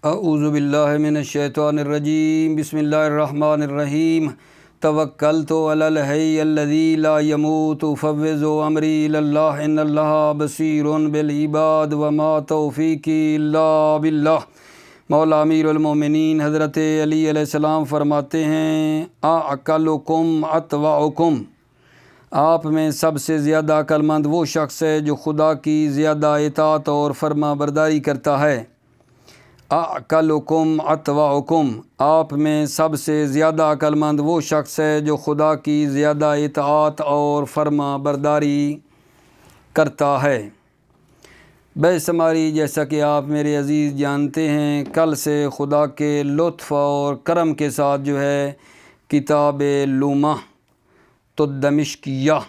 اعوذ باللہ من الشیطان الرجیم بسم اللہ الرحمن الرحیم توکلت علی الحی الذی لا یموت فوضوا امری الی اللہ ان اللہ بصیر بالعباد وما توفیقی الا باللہ۔ مولا امیر المومنین حضرت علی علیہ السلام فرماتے ہیں اعقلکم اتوعکم، آپ میں سب سے زیادہ عقل مند وہ شخص ہے جو خدا کی زیادہ اطاعت اور فرما برداری کرتا ہے۔ اعقلکم اتوعکم، آپ میں سب سے زیادہ عقل مند وہ شخص ہے جو خدا کی زیادہ اطاعت اور فرما برداری کرتا ہے۔ بے شماری جیسا کہ آپ میرے عزیز جانتے ہیں، کل سے خدا کے لطف اور کرم کے ساتھ جو ہے کتاب لومہ دمشقیہ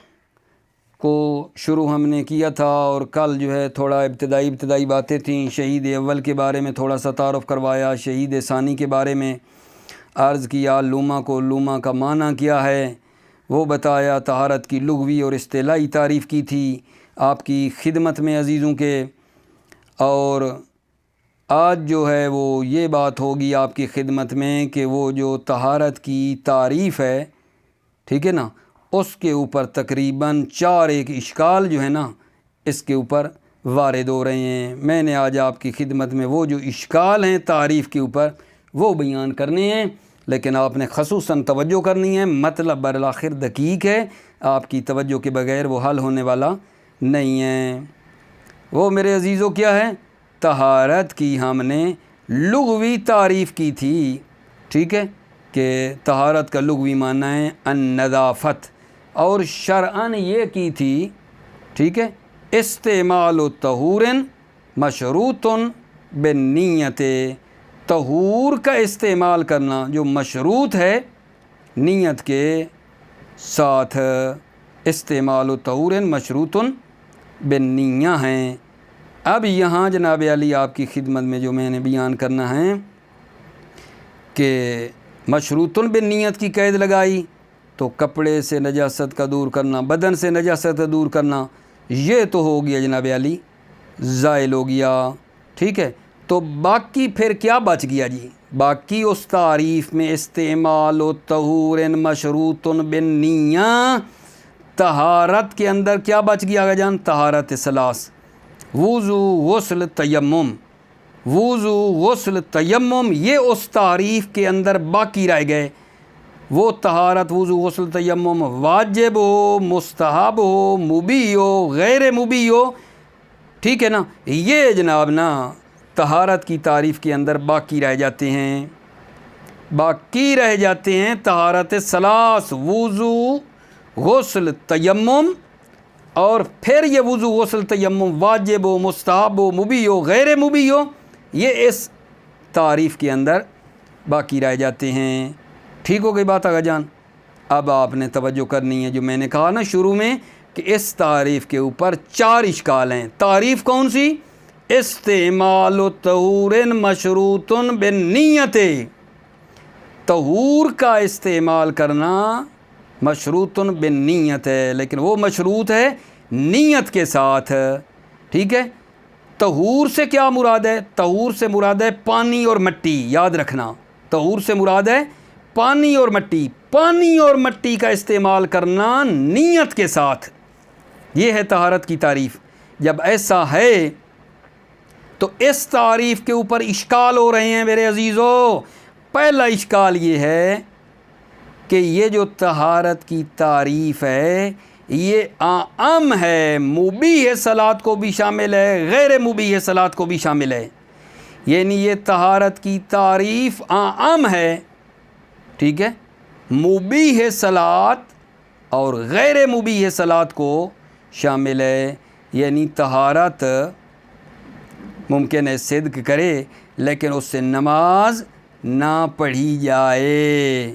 کو شروع ہم نے کیا تھا، اور کل جو ہے تھوڑا ابتدائی باتیں تھیں۔ شہید اول کے بارے میں تھوڑا سا تعارف کروایا، شہید ثانی کے بارے میں عرض کیا، لومہ کا معنی کیا ہے وہ بتایا، طہارت کی لغوی اور اصطلاحی تعریف کی تھی آپ کی خدمت میں عزیزوں کے۔ اور آج جو ہے وہ یہ بات ہوگی آپ کی خدمت میں کہ وہ جو طہارت کی تعریف ہے، ٹھیک ہے نا، اس کے اوپر تقریباً 4 اشکال جو ہے نا اس کے اوپر وارد ہو رہے ہیں۔ میں نے آج آپ کی خدمت میں وہ جو اشکال ہیں تعریف کے اوپر وہ بیان کرنے ہیں، لیکن آپ نے خصوصاً توجہ کرنی ہے، مطلب بالآخر دقیق ہے، آپ کی توجہ کے بغیر وہ حل ہونے والا نہیں ہے۔ وہ میرے عزیزوں کیا ہے؟ طہارت کی ہم نے لغوی تعریف کی تھی، ٹھیک ہے، کہ طہارت کا لغوی معنی ہے النظافت، اور شرعاً یہ کی تھی، ٹھیک ہے، استعمال طہور مشروط بالنیت، طہور کا استعمال کرنا جو مشروط ہے نیت کے ساتھ، استعمال طہور مشروط بالنیہ ہیں۔ اب یہاں جناب علی آپ کی خدمت میں جو میں نے بیان کرنا ہے کہ مشروط بالنیت کی قید لگائی تو کپڑے سے نجاست کا دور کرنا، بدن سے نجاست کا دور کرنا، یہ تو ہو گیا جناب علی، زائل ہو گیا، ٹھیک ہے۔ تو باقی پھر کیا بچ گیا جی؟ باقی اس تعریف میں استعمال و طہور مشروط بالنیہ، طہارت کے اندر کیا بچ گیا آگا جان؟ طہارت ثلاث، وضو، غسل، تیمم، وضو، غسل، تیمم، یہ اس تعریف کے اندر باقی رہ گئے۔ وہ طہارت، وضو، غسل، تیمم واجب ہو، مستحب ہو، مبیح ہو، غیر مبیح ہو، ٹھیک ہے نا، یہ جناب نا طہارت کی تعریف کے اندر باقی رہ جاتے ہیں، باقی رہ جاتے ہیں طہارت ثلاث، وضو، غسل، تیمم، اور پھر یہ وضو، غسل، تیمم واجب ہو، مستحب ہو، مبیح ہو، غیر مبیح ہو، یہ اس تعریف کے اندر باقی رہ جاتے ہیں۔ ٹھیک ہو گئی بات آگا جان؟ اب آپ نے توجہ کرنی ہے، جو میں نے کہا نا شروع میں کہ اس تعریف کے اوپر 4 اشکال ہیں۔ تعریف کون سی؟ استعمال طہور مشروط بالنیت، طہور کا استعمال کرنا مشروط بالنیت ہے، لیکن وہ مشروط ہے نیت کے ساتھ، ٹھیک ہے۔ طہور سے کیا مراد ہے؟ طہور سے مراد ہے پانی اور مٹی، یاد رکھنا، طہور سے مراد ہے پانی اور مٹی، پانی اور مٹی کا استعمال کرنا نیت کے ساتھ، یہ ہے طہارت کی تعریف۔ جب ایسا ہے تو اس تعریف کے اوپر اشکال ہو رہے ہیں میرے عزیزو۔ پہلا اشکال یہ ہے کہ یہ جو طہارت کی تعریف ہے یہ عام ہے، مبیح صلاۃ کو بھی شامل ہے، غیر مبیح صلاۃ کو بھی شامل ہے، یعنی یہ طہارت کی تعریف عام ہے، ٹھیک ہے، مبیح صلاۃ اور غیر مبیح صلاۃ کو شامل ہے، یعنی طہارت ممکن ہے صدق کرے لیکن اس سے نماز نہ پڑھی جائے،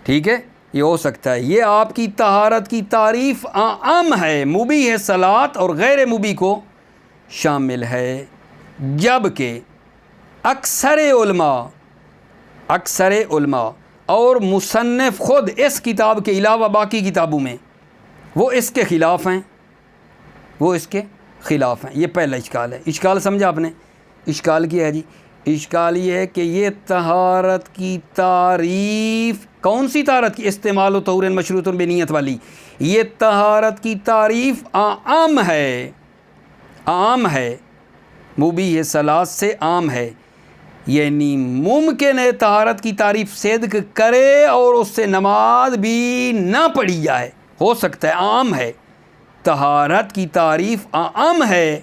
ٹھیک ہے، یہ ہو سکتا ہے۔ یہ آپ کی طہارت کی تعریف عام ہے، مبیح صلاۃ اور غیر مبیح کو شامل ہے، جبکہ اکثر علماء اور مصنف خود اس کتاب کے علاوہ باقی کتابوں میں وہ اس کے خلاف ہیں، یہ پہلا اشکال ہے۔ اشکال سمجھا آپ نے؟ اشکال کیا ہے جی؟ اشکال یہ ہے کہ یہ طہارت کی تعریف کون سی طہارت کی؟ استعمال و طہور مشروط بنیت والی. یہ طہارت کی تعریف عام ہے، عام ہے، مبیح صلاۃ سے عام ہے. یعنی ممکن ہے طہارت کی تعریف صدق کرے اور اس سے نماز بھی نہ پڑھی جائے، ہو سکتا ہے، عام ہے. طہارت کی تعریف عام ہے،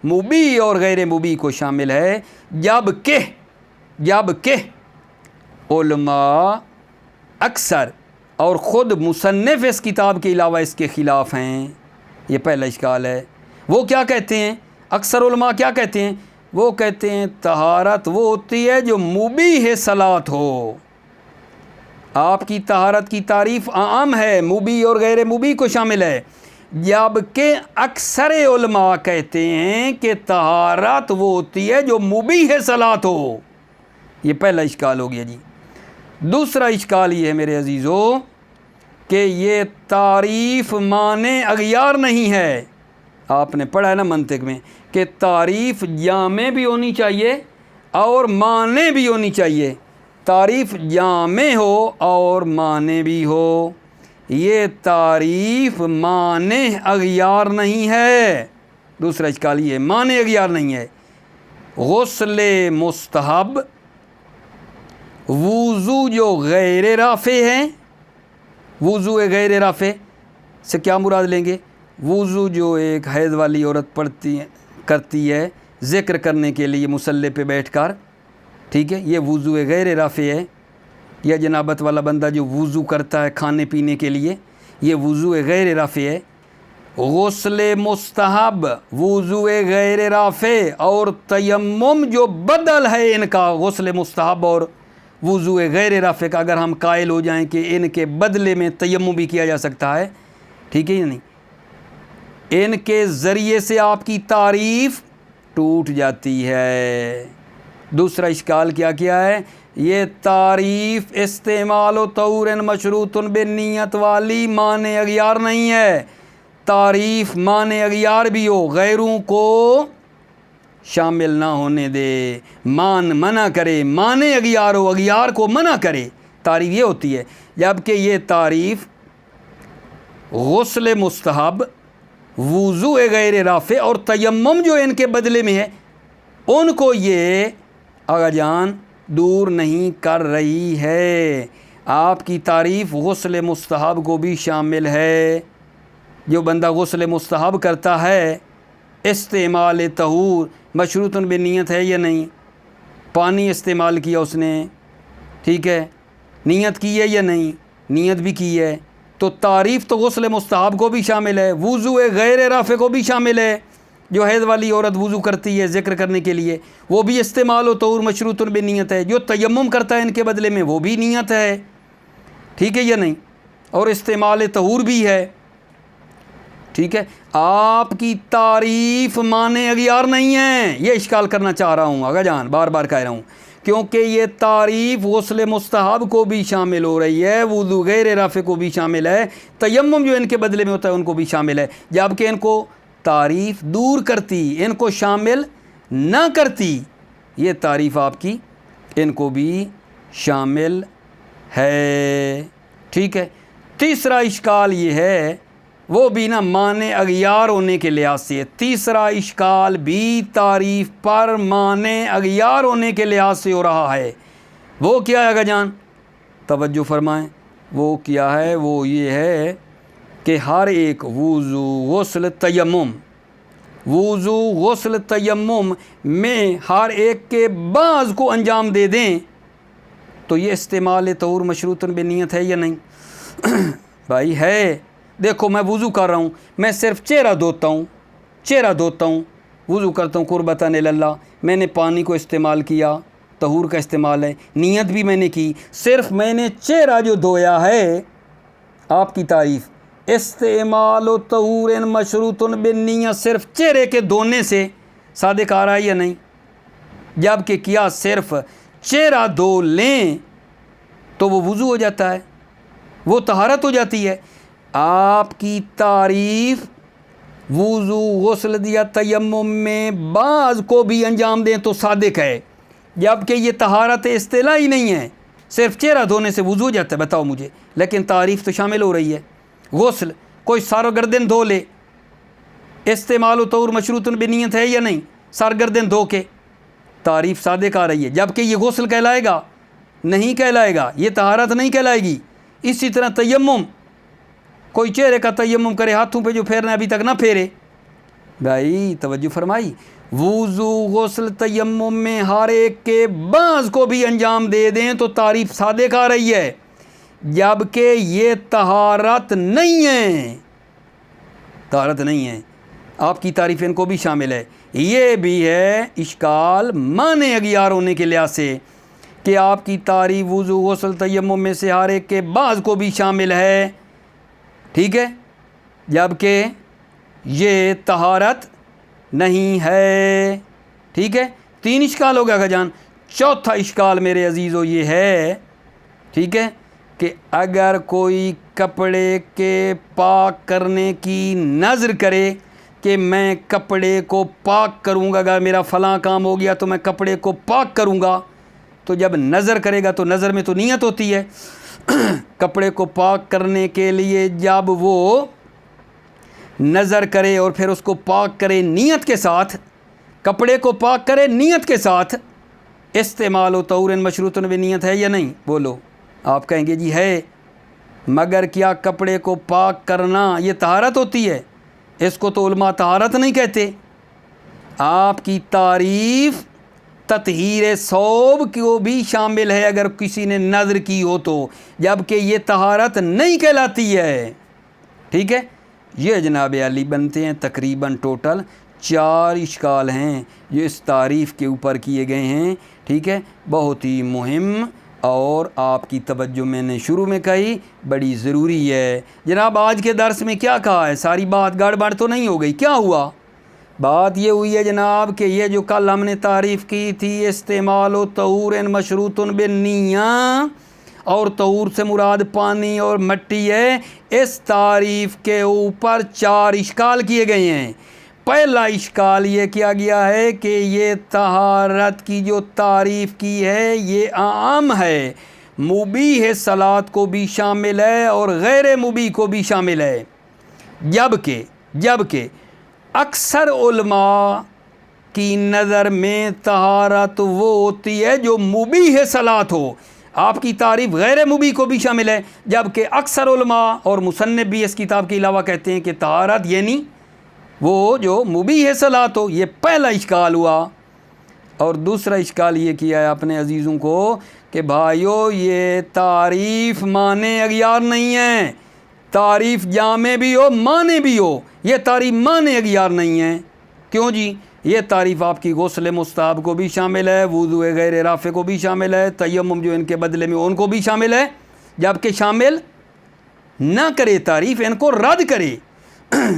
مبیح اور غیر مبیح کو شامل ہے. جبکہ علماء اکثر اور خود مصنف اس کتاب کے علاوہ اس کے خلاف ہیں. یہ پہلا اشکال ہے. وہ کیا کہتے ہیں؟ اکثر علماء کیا کہتے ہیں؟ وہ کہتے ہیں طہارت وہ ہوتی ہے جو مبیح صلاۃ ہو. آپ کی طہارت کی تعریف عام ہے، مبیح اور غیر مبیح کو شامل ہے. جبکہ اکثر علماء کہتے ہیں کہ طہارت وہ ہوتی ہے جو مبیح صلاۃ ہو. یہ پہلا اشکال ہو گیا جی. دوسرا اشکال یہ ہے میرے عزیزو کہ یہ تعریف معنی اغیار نہیں ہے. آپ نے پڑھا ہے نا منطق میں کہ تعریف جامع بھی ہونی چاہیے اور معنی بھی ہونی چاہیے. تعریف جامع ہو اور معنی بھی ہو. یہ تعریف معنی اغیار نہیں ہے. دوسرا اشکال یہ ہے معنی اغیار نہیں ہے. غسل مستحب، وضو جو غیر رافع ہے، وضو غیر رافع سے کیا مراد لیں گے؟ وضو جو ایک حیض والی عورت کرتی ہے ذکر کرنے کے لیے مصلی پہ بیٹھ کر، ٹھیک ہے، یہ وضو غیر رافع ہے. یا جنابت والا بندہ جو وضو کرتا ہے کھانے پینے کے لیے، یہ وضو غیر رافع ہے. غسل مستحب، وضو غیر رافع اور تیمم جو بدل ہے ان کا، غسل مستحب اور وضو غیر رافع کا، اگر ہم قائل ہو جائیں کہ ان کے بدلے میں تیمم بھی کیا جا سکتا ہے، ٹھیک ہے یا نہیں، ان کے ذریعے سے آپ کی تعریف ٹوٹ جاتی ہے. دوسرا اشکال کیا ہے؟ یہ تعریف استعمال و طہور مشروط بالنیت والی معنی اغیار نہیں ہے. تعریف معنی اغیار بھی ہو، غیروں کو شامل نہ ہونے دے، منع کرے، معنی اغیار ہو، اغیار کو منع کرے، تعریف یہ ہوتی ہے. جبکہ یہ تعریف غسل مستحب، وضو غیر رافع اور تیمم جو ان کے بدلے میں ہے، ان کو یہ آقا جان دور نہیں کر رہی ہے. آپ کی تعریف غسل مستحب کو بھی شامل ہے. جو بندہ غسل مستحب کرتا ہے، استعمال طہور مشروط بنیت ہے یا نہیں؟ پانی استعمال کیا اس نے، ٹھیک ہے، نیت کی ہے یا نہیں؟ نیت بھی کی ہے، تو تعریف تو غسل مستحب کو بھی شامل ہے، وضو غیر رافع کو بھی شامل ہے. جو حیض والی عورت وضو کرتی ہے ذکر کرنے کے لیے، وہ بھی استعمال و طہور مشروط بنیت ہے. جو تیمم کرتا ہے ان کے بدلے میں، وہ بھی نیت ہے، ٹھیک ہے یا نہیں؟ اور استعمال طہور بھی ہے، ٹھیک ہے. آپ کی تعریف معنی اغیار نہیں ہے. یہ اشکال کرنا چاہ رہا ہوں آقا جان، بار بار کہہ رہا ہوں، کیونکہ یہ تعریف غسل مستحب کو بھی شامل ہو رہی ہے، وضو غیر رافع کو بھی شامل ہے، تیمم جو ان کے بدلے میں ہوتا ہے ان کو بھی شامل ہے. جبکہ ان کو تعریف دور کرتی، ان کو شامل نہ کرتی، یہ تعریف آپ کی ان کو بھی شامل ہے، ٹھیک ہے. تیسرا اشکال یہ ہے، وہ بھی نا معنی اغیار ہونے کے لحاظ سے. تیسرا اشکال بھی تعریف پر معنی اغیار ہونے کے لحاظ سے ہو رہا ہے. وہ کیا ہے آقا جان؟ توجہ فرمائیں. وہ کیا ہے؟ وہ یہ ہے کہ ہر ایک وضو غسل تیمم، وضو غسل تیمم میں ہر ایک کے بعض کو انجام دے دیں تو یہ استعمال طہور مشروط بنیت ہے یا نہیں؟ بھائی ہے. دیکھو میں وضو کر رہا ہوں، میں صرف چہرہ دھوتا ہوں، وضو کرتا ہوں قربتاً اللہ، میں نے پانی کو استعمال کیا، طہور کا استعمال ہے، نیت بھی میں نے کی، صرف میں نے چہرہ جو دھویا ہے. آپ کی تعریف استعمال و طہور مشروط بالنیت صرف چہرے کے دھونے سے صادق آ رہا ہے یا نہیں؟ جبکہ کیا صرف چہرہ دھو لیں تو وہ وضو ہو جاتا ہے، وہ طہارت ہو جاتی ہے. آپ کی تعریف وضو غسل یا تیمم میں بعض کو بھی انجام دیں تو صادق ہے، جبکہ یہ طہارت اصطلاحی نہیں ہے، صرف چہرہ دھونے سے وضو ہو جاتا ہے، بتاؤ مجھے، لیکن تعریف تو شامل ہو رہی ہے۔ غسل، کوئی سر و گردن دھو لے، استعمال و طور مشروط بنیت ہے یا نہیں؟ سر گردن دھو کے تعریف صادق آ رہی ہے، جبکہ یہ غسل کہلائے گا؟ نہیں کہلائے گا، یہ طہارت نہیں کہلائے گی۔ اسی طرح تیمم، کوئی چہرے کا تیمم کرے، ہاتھوں پہ جو پھیرنا ہے ابھی تک نہ پھیرے۔ بھائی توجہ فرمائی، وضو، غسل، تیمم میں ہر ایک کے بعض کو بھی انجام دے دیں تو تعریف صادق آ رہی ہے، جبکہ یہ طہارت نہیں ہے، طہارت نہیں ہے۔ آپ کی تعریف ان کو بھی شامل ہے۔ یہ بھی ہے اشکال معنی اغیار ہونے کے لحاظ سے کہ آپ کی تعریف وضو، غسل، تیمم میں سے ہر ایک کے بعض کو بھی شامل ہے، ٹھیک ہے، جبکہ یہ طہارت نہیں ہے، ٹھیک ہے۔ 3 اشکال ہو گیا گا جان۔ چوتھا اشکال میرے عزیزو یہ ہے، ٹھیک ہے، کہ اگر کوئی کپڑے کے پاک کرنے کی نظر کرے کہ میں کپڑے کو پاک کروں گا، اگر میرا فلاں کام ہو گیا تو میں کپڑے کو پاک کروں گا، تو جب نظر کرے گا تو نظر میں تو نیت ہوتی ہے۔ کپڑے کو پاک کرنے کے لیے جب وہ نظر کرے اور پھر اس کو پاک کرے نیت کے ساتھ، کپڑے کو پاک کرے نیت کے ساتھ، استعمال و طور مشروط بنیت ہے یا نہیں؟ بولو۔ آپ کہیں گے جی ہے، مگر کیا کپڑے کو پاک کرنا یہ طہارت ہوتی ہے؟ اس کو تو علماء طہارت نہیں کہتے۔ آپ کی تعریف تطہیر ثوب کو بھی شامل ہے اگر کسی نے نظر کی ہو تو، جبکہ یہ طہارت نہیں کہلاتی ہے، ٹھیک ہے۔ یہ جناب علی بنتے ہیں تقریباً ٹوٹل 4 اشکال ہیں جو اس تعریف کے اوپر کیے گئے ہیں، ٹھیک ہے۔ بہت ہی مہم اور آپ کی توجہ میں نے شروع میں کہی بڑی ضروری ہے۔ جناب آج کے درس میں کیا کہا ہے؟ ساری بات گڑبڑ تو نہیں ہو گئی؟ کیا ہوا؟ بات یہ ہوئی ہے جناب کہ یہ جو کل ہم نے تعریف کی تھی، استعمال و طہور مشروط بالنیہ، اور طہور سے مراد پانی اور مٹی ہے، اس تعریف کے اوپر 4 اشکال کیے گئے ہیں۔ پہلا اشکال یہ کیا گیا ہے کہ یہ طہارت کی جو تعریف کی ہے یہ عام ہے، مبیح صلاۃ کو بھی شامل ہے اور غیر مبیح کو بھی شامل ہے، جبکہ اکثر علماء کی نظر میں طہارت وہ ہوتی ہے جو مبیح صلاۃ ہو۔ آپ کی تعریف غیر مبیح کو بھی شامل ہے، جبکہ اکثر علماء اور مصنف بھی اس کتاب کے علاوہ کہتے ہیں کہ طہارت یعنی وہ جو مبیح صلاۃ ہو۔ یہ پہلا اشکال ہوا۔ اور دوسرا اشکال یہ کیا ہے اپنے عزیزوں کو کہ بھائیو یہ تعریف معنی اغیار نہیں ہے، تعریف جامع بھی ہو معنی بھی ہو، یہ تعریف معنی اغیار نہیں ہے۔ کیوں جی؟ یہ تعریف آپ کی غسل مستحب کو بھی شامل ہے، وضو غیر رافع کو بھی شامل ہے، تیمم جو ان کے بدلے میں ان کو بھی شامل ہے، جبکہ شامل نہ کرے تعریف، ان کو رد کرے،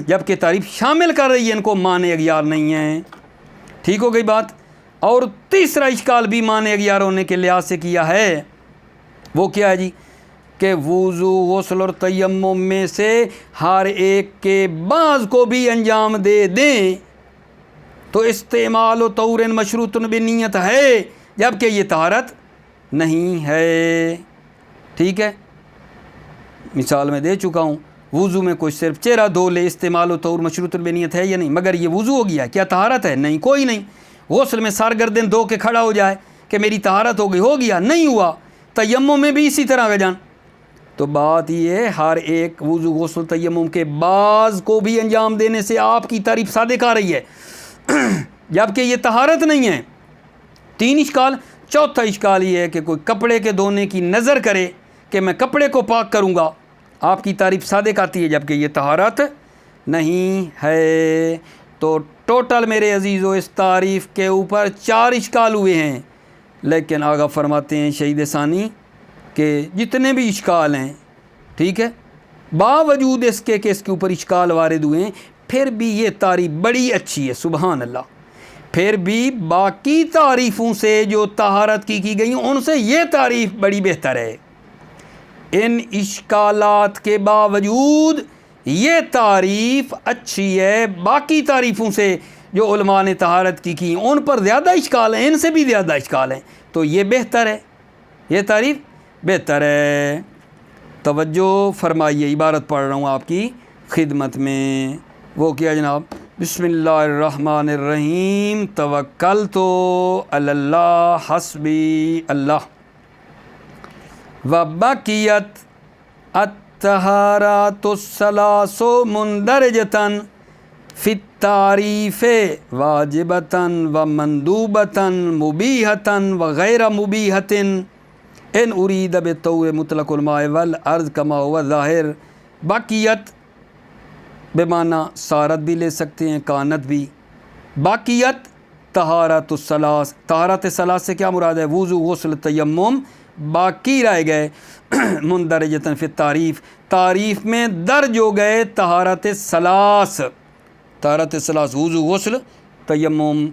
جبکہ تعریف شامل کر رہی ہے ان کو معنی اغیار نہیں ہے۔ ٹھیک ہو گئی بات؟ اور تیسرا اشکال بھی معنی اغیار ہونے کے لحاظ سے کیا ہے، وہ کیا ہے جی؟ کہ وضو، غسل اور تیمم میں سے ہر ایک کے بعض کو بھی انجام دے دیں تو استعمال و طور مشروط بنیت ہے، جبکہ یہ طہارت نہیں ہے، ٹھیک ہے۔ مثال میں دے چکا ہوں، وضو میں کوئی صرف چہرہ دھو لے، استعمال و طور مشروط بنیت ہے یا نہیں؟ مگر یہ وضو ہو گیا، کیا طہارت ہے؟ نہیں، کوئی نہیں۔ غسل میں سر گردن دھو کے کھڑا ہو جائے کہ میری طہارت ہو گئی، ہو گیا؟ نہیں ہوا۔ تیمم میں بھی اسی طرح کا جان۔ تو بات یہ ہر ایک وضو، غسل، تیمم کے بعض کو بھی انجام دینے سے آپ کی تعریف صادق آ رہی ہے، جبکہ یہ طہارت نہیں ہے۔ 3 اشکال۔ چوتھا اشکال یہ ہے کہ کوئی کپڑے کے دھونے کی نظر کرے کہ میں کپڑے کو پاک کروں گا، آپ کی تعریف صادق آتی ہے، جبکہ یہ طہارت نہیں ہے۔ تو ٹوٹل میرے عزیزو اس تعریف کے اوپر 4 اشکال ہوئے ہیں، لیکن آگاہ فرماتے ہیں شہید ثانی کہ جتنے بھی اشکال ہیں، ٹھیک ہے، باوجود اس کے کہ اس کے اوپر اشکال وارد ہوئے ہیں، پھر بھی یہ تعریف بڑی اچھی ہے، سبحان اللہ۔ پھر بھی باقی تعریفوں سے جو طہارت کی گئی ہیں ان سے یہ تعریف بڑی بہتر ہے۔ ان اشکالات کے باوجود یہ تعریف اچھی ہے باقی تعریفوں سے، جو علماء نے طہارت کی ان پر زیادہ اشکال ہیں، ان سے بھی زیادہ اشکال ہیں، تو یہ بہتر ہے، یہ تعریف بہتر ہے۔ توجہ فرمائیے، عبارت پڑھ رہا ہوں آپ کی خدمت میں، وہ کیا جناب؟ بسم اللہ الرحمن الرحیم، توکلت علی اللہ حسبی اللہ، وبقیت الطہارات الثلاث مندرجۃ فی التعریف واجبۃ ومندوبۃ مبیحۃ وغیر مبیحۃ ان ارید بالطور مطلق الماء والارض کما ہوا ظاہر۔ باقیت بمعنی سارت بھی لے سکتے ہیں، کانت بھی۔ باقیت طہارت الثلاث، طہارت ثلاث سے کیا مراد ہے؟ وضو، غسل، تیمم باقی رہ گئے، مندرجۃ فی التعریف، تعریف میں درج ہو گئے طہارت ثلاث، طہارت ثلاث وضو، غسل، تیمم۔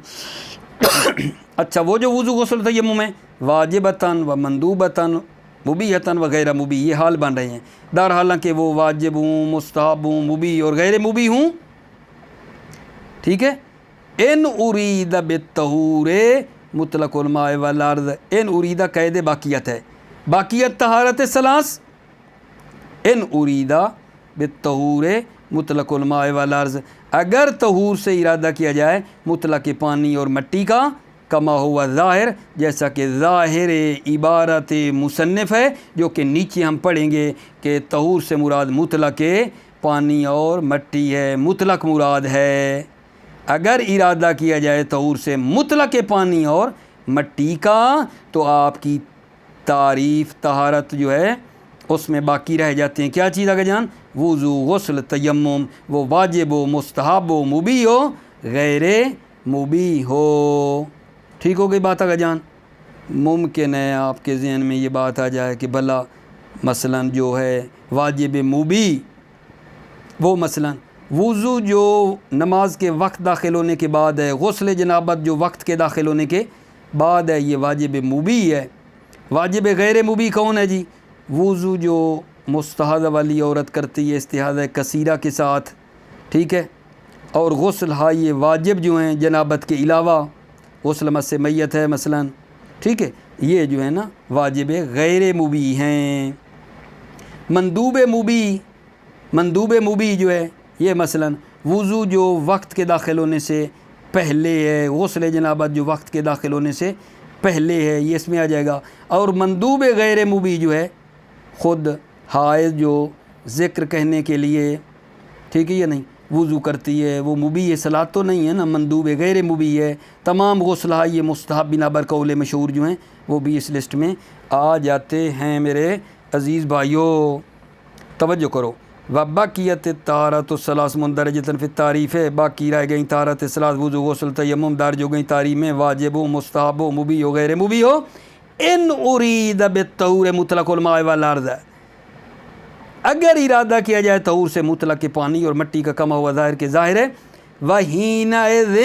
اچھا، وہ جو وضو، غسل، تیمم ہے واجبتاً و مندوبتاً مبیحتاً وغیر مبیح، یہ حال بن رہے ہیں، در حالانکہ وہ واجب ہوں، مستحب ہوں، مبیح اور غیر مبیح ہوں، ٹھیک ہے۔ ان ارید بالطہور مطلق الماء والارض، ان ارید قید باقیت ہے، باقیت طہارت ثلاث، ان ارید بالطہور مطلق الماء والارض، اگر طہور سے ارادہ کیا جائے مطلق پانی اور مٹی کا، کما ہوا ظاہر، جیسا کہ ظاہر عبارت مصنف ہے، جو کہ نیچے ہم پڑھیں گے کہ طہور سے مراد مطلق پانی اور مٹی ہے، مطلق مراد ہے۔ اگر ارادہ کیا جائے طہور سے مطلق پانی اور مٹی کا، تو آپ کی تعریف طہارت جو ہے اس میں باقی رہ جاتے ہیں کیا چیز آگے جان؟ وضو، غسل، تیمم، وہ واجب ہو، مستحب ہو، مبیح ہو، غیر مبیح ہو۔ ٹھیک ہو گئی بات آگے جان؟ ممکن ہے آپ کے ذہن میں یہ بات آ جائے کہ بھلا مثلا جو ہے واجب مبیح، وہ مثلا وضو جو نماز کے وقت داخل ہونے کے بعد ہے، غسل جنابت جو وقت کے داخل ہونے کے بعد ہے، یہ واجب مبیح ہے۔ واجب غیر مبیح کون ہے جی؟ وضو جو مستحاضہ والی عورت کرتی ہے استحاضہ کثیرہ کے ساتھ، ٹھیک ہے، اور غسل یہ واجب جو ہیں جنابت کے علاوہ، غسل مس میت ہے مثلا، ٹھیک ہے، یہ جو ہے نا واجب غیر مبیح ہیں۔ مندوب مبیح جو ہے یہ مثلا وضو جو وقت کے داخل ہونے سے پہلے ہے، غسل جنابت جو وقت کے داخل ہونے سے پہلے ہے، یہ اس میں آ جائے گا۔ اور مندوب غیر مبیح جو ہے خود حائض جو ذکر کہنے کے لیے، ٹھیک ہے یا نہیں، وضو کرتی ہے، وہ مبیح صلاۃ تو نہیں ہے نا، مندوب غیر مبیح ہے۔ تمام غسل یہ مستحب بنا بر قول مشہور جو ہیں وہ بھی اس لسٹ میں آ جاتے ہیں میرے عزیز بھائیوں، توجہ کرو۔ وبقیت الطہارات الثلاث مندرجۃ فی التعریف، باقی رہ گئیں طہارت ثلاث، وضو، غسل، تیمم درج ہو گئیں تعریف میں، واجب ہو، مستحب ہو، مبیح ہو، غیر مبیح ہو۔ ان ارید بالطہور مطلق الماء والارض، اگر ارادہ کیا جائے طہور سے مطلق پانی اور مٹی کا، کما ہوا ظاہر کے ظاہر ہے۔ وحینئذ،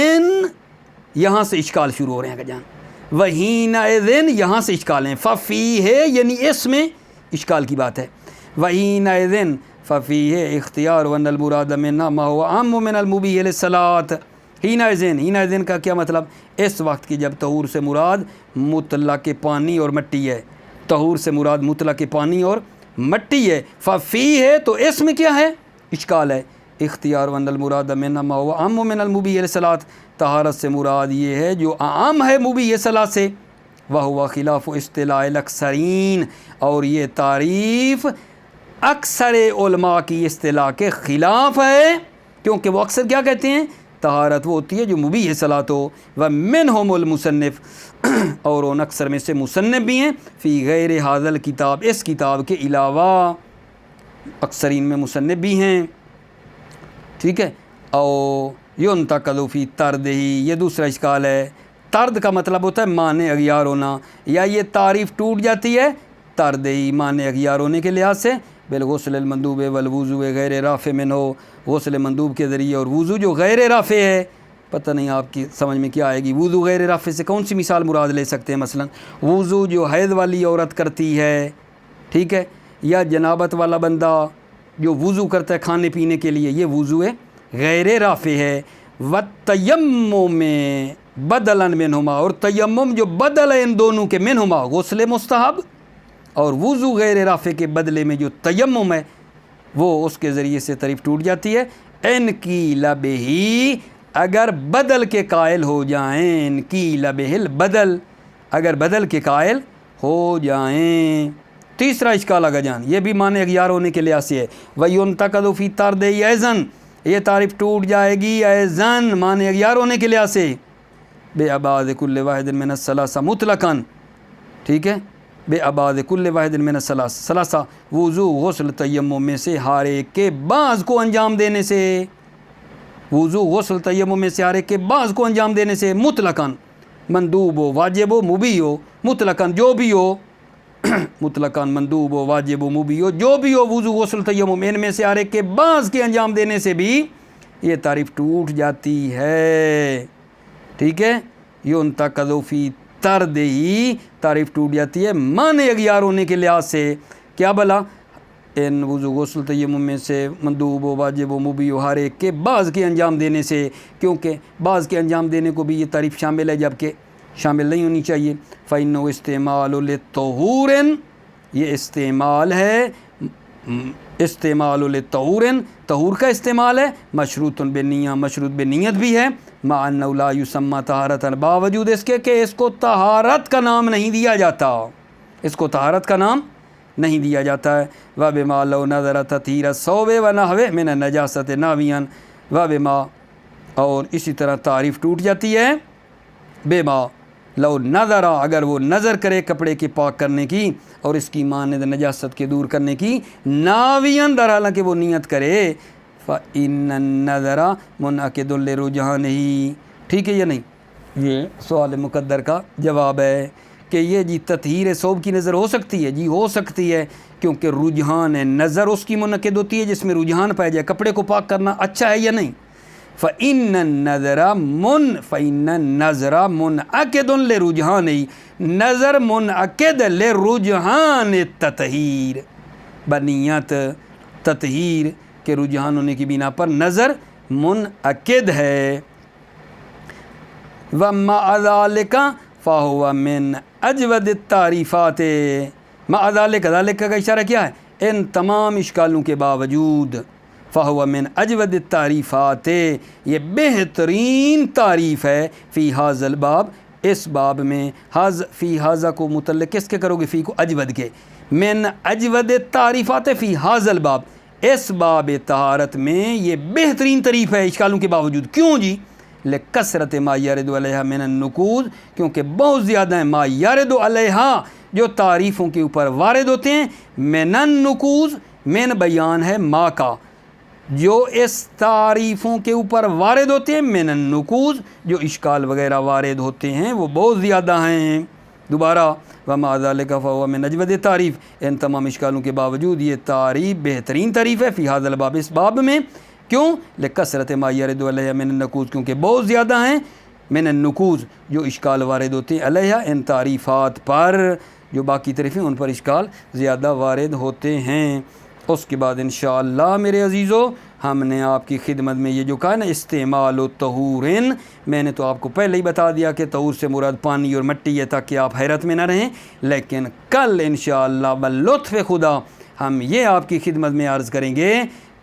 یہاں سے اشکال شروع ہو رہے ہیں کہ جان، وحینئذ یہاں سے اشکال ہیں، ففیہ یعنی اس میں اشکال کی بات ہے۔ وحینئذ ففیہ اختیار وان المراد منہ ما هو عام من المبیح للصلاۃ۔ حینئذ کا کیا مطلب؟ اس وقت کی جب طہور سے مراد مطلق پانی اور مٹی ہے، طہور سے مراد مطلق پانی اور مٹی ہے، ففی ہے تو اس میں کیا ہے؟ اشکال ہے۔ اختیار وان المراد منہ ما هو عام من المبیح للصلاۃ، طہارت سے مراد یہ ہے جو عام ہے مبیح صلاۃ سے، وہو خلاف اصطلاح الاکثرین، اور یہ تعریف اکثر علماء کی اصطلاح کے خلاف ہے، کیونکہ وہ اکثر کیا کہتے ہیں؟ طہارت وہ ہوتی ہے جو مبیح صلاۃ ہو۔ ومنہم المصنف، اور ان اکثر میں سے مصنف بھی ہیں، فی غیر ھذا الکتاب، اس کتاب کے علاوہ اکثرین میں مصنف بھی ہیں، ٹھیک ہے۔ اور ینتقد فی طرد ہی، یہ دوسرا اشکال ہے۔ طرد کا مطلب ہوتا ہے معنی اغیار ہونا، یا یہ تعریف ٹوٹ جاتی ہے طرد ہی معنی اغیار ہونے کے لحاظ سے، بالغسل المندوب والوضو غیر رافع منہ، غسل مندوب کے ذریعے اور وضو جو غیر رافع ہے۔ پتہ نہیں آپ کی سمجھ میں کیا آئے گی، وضو غیر رافع سے کون سی مثال مراد لے سکتے ہیں؟ مثلا وضو جو حیض والی عورت کرتی ہے، ٹھیک ہے، یا جنابت والا بندہ جو وضو کرتا ہے کھانے پینے کے لیے، یہ وضو غیر رافع ہے۔ و تیمم بدلاً منہما، اور تیمم جو بدل ہے ان دونوں کے، منہما غسل مستحب اور وضو غیر رافع کے بدلے میں جو تیمم ہے وہ اس کے ذریعے سے تعریف ٹوٹ جاتی ہے۔ ان کی لبہی، اگر بدل کے قائل ہو جائیں، ان کی لبہل بدل، اگر بدل کے قائل ہو جائیں۔ تیسرا اشکال آگا جان، یہ بھی معنی اغیار ہونے کے لحاظ سے ہے۔ وَيُنْتَقَدُ فِي طَرْدِهِ أَيْضًا، یہ تعریف ٹوٹ جائے گی ایزن معنی اغیار ہونے کے لحاظ سے، بے ابعاد کل واحد من الثلاثہ مطلقاً، ٹھیک ہے، بے ابعاد کل واحد من الثلاثہ، وضو غسل تیمم میں سے ہر ایک کے بعض کو انجام دینے سے، وضو غسل تیمم میں سے ہر ایک کے بعض کو انجام دینے سے، مطلقاً مندوب ہو واجب ہو مبیح ہو، مطلقاً جو بھی ہو، مطلقاً مندوب ہو واجب ہو مبیح ہو، جو بھی ہو، وضو غسل تیمم ان میں سے ہر ایک کے بعض کے انجام دینے سے بھی یہ تعریف ٹوٹ جاتی ہے، ٹھیک ہے۔ يُنْتَقَدُ فِي طَرْدِهِ، تعریف ٹوٹ جاتی ہے معنی اغیار ہونے کے لحاظ سے، کیا بلا، ان وضو غسل تیمم میں سے مندوب و واجب و مبیح و ہر ایک کے بعض کے انجام دینے سے، کیونکہ بعض کے انجام دینے کو بھی یہ تعریف شامل ہے جبکہ شامل نہیں ہونی چاہیے۔ فَإِنَّهُ اسْتِعْمَالُ لِلطَّهُورٍ، یہ استعمال ہے، استعمال للطہور، طہور کا استعمال ہے، مشروط بالنیہ، مشروط بنیت بھی ہے، مع انہ لا یسمى طہارۃ، باوجود اس کے کہ اس کو طہارت کا نام نہیں دیا جاتا، اس کو طہارت کا نام نہیں دیا جاتا ہے۔ وبما لو نظر تطہیر الثوب ونحوہ من النجاسۃ ناویاً، وبما، اور اسی طرح تعریف ٹوٹ جاتی ہے بما لو نظر، اگر وہ نظر کرے کپڑے کے پاک کرنے کی اور اس کی مانند نجاست کے دور کرنے کی، ناویاً در حالانکہ وہ نیت کرے، فإن النظر منعقد لرجحانہ، ٹھیک ہے یا نہیں؟ یہ سوال مقدر کا جواب ہے کہ یہ جی تطہیر ثوب کی نظر ہو سکتی ہے، جی ہو سکتی ہے، کیونکہ رجحان نظر اس کی منعقد ہوتی ہے جس میں رجحان پایا جائے کپڑے کو پاک کرنا اچھا ہے یا نہیں۔ فإن النظر منعقد لرجحانہ، نظر منعقد لرجحان التطہیر، بنیت تطہیر کے رجحان ہونے کی بنا پر نظر منعقد ہے۔ وَمَعَ ذَلِكَ فَهُوَ مِنْ أَجْوَدِ التَّعْرِيفَاتِ، مع ذَلِكَ، ذَلِكَ کا اشارہ کیا ہے، ان تمام اشکالوں کے باوجود، فَهُوَ مِنْ أَجْوَدِ التَّعْرِيفَاتِ، یہ بہترین تعریف ہے، فی ھذا الباب، اس باب میں، فی ھذا کو متعلق کس کے کرو گے، فی کو اجود کے، من اجود التعریفات فی ھذا الباب، اس باب طہارت میں یہ بہترین تعریف ہے اشکالوں کے باوجود۔ کیوں جی؟ لکثرت ما یرد علیہا من النقود، کیونکہ بہت زیادہ ہیں ما یرد علیہا، جو تعریفوں کے اوپر وارد ہوتے ہیں، من النقود، من بیان ہے ما کا، جو اس تعریفوں کے اوپر وارد ہوتے ہیں، من النقود، جو اشکال وغیرہ وارد ہوتے ہیں وہ بہت زیادہ ہیں۔ دوبارہ وَمَعَ ذَلِكَ فَهُوَ مِنْ أَجْوَدِ التَّعْرِيف، ان تمام اشکالوں کے باوجود یہ تعریف بہترین تعریف ہے، فی ھذا الباب، اس باب میں، کیوں؟ لکثرت ما یرد علیہ من النقود، کیونکہ بہت زیادہ ہیں، من النقود، جو اشکال وارد ہوتے ہیں، علیہ، ان تعریفات پر، جو باقی تعریفیں ان پر اشکال زیادہ وارد ہوتے ہیں۔ اس کے بعد انشاءاللہ میرے عزیزو ہم نے آپ کی خدمت میں یہ جو کہا نا استعمال و طہورن، میں نے تو آپ کو پہلے ہی بتا دیا کہ طہور سے مراد پانی اور مٹی ہے تاکہ آپ حیرت میں نہ رہیں، لیکن کل انشاءاللہ باللطف خدا ہم یہ آپ کی خدمت میں عرض کریں گے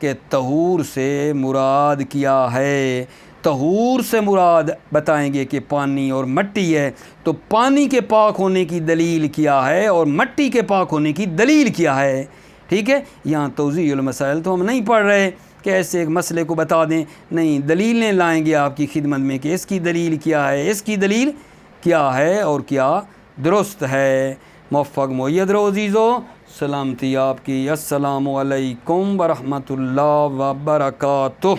کہ طہور سے مراد کیا ہے۔ طہور سے مراد بتائیں گے کہ پانی اور مٹی ہے، تو پانی کے پاک ہونے کی دلیل کیا ہے اور مٹی کے پاک ہونے کی دلیل کیا ہے، ٹھیک ہے۔ یہاں توضیح المسائل تو ہم نہیں پڑھ رہے کہ ایسے ایک مسئلے کو بتا دیں، نہیں، دلیلیں لائیں گے آپ کی خدمت میں کہ اس کی دلیل کیا ہے، اس کی دلیل کیا ہے اور کیا درست ہے۔ موفق مؤید رہو عزیزو، سلامتی آپ کی، السلام علیکم ورحمۃ اللہ وبرکاتہ۔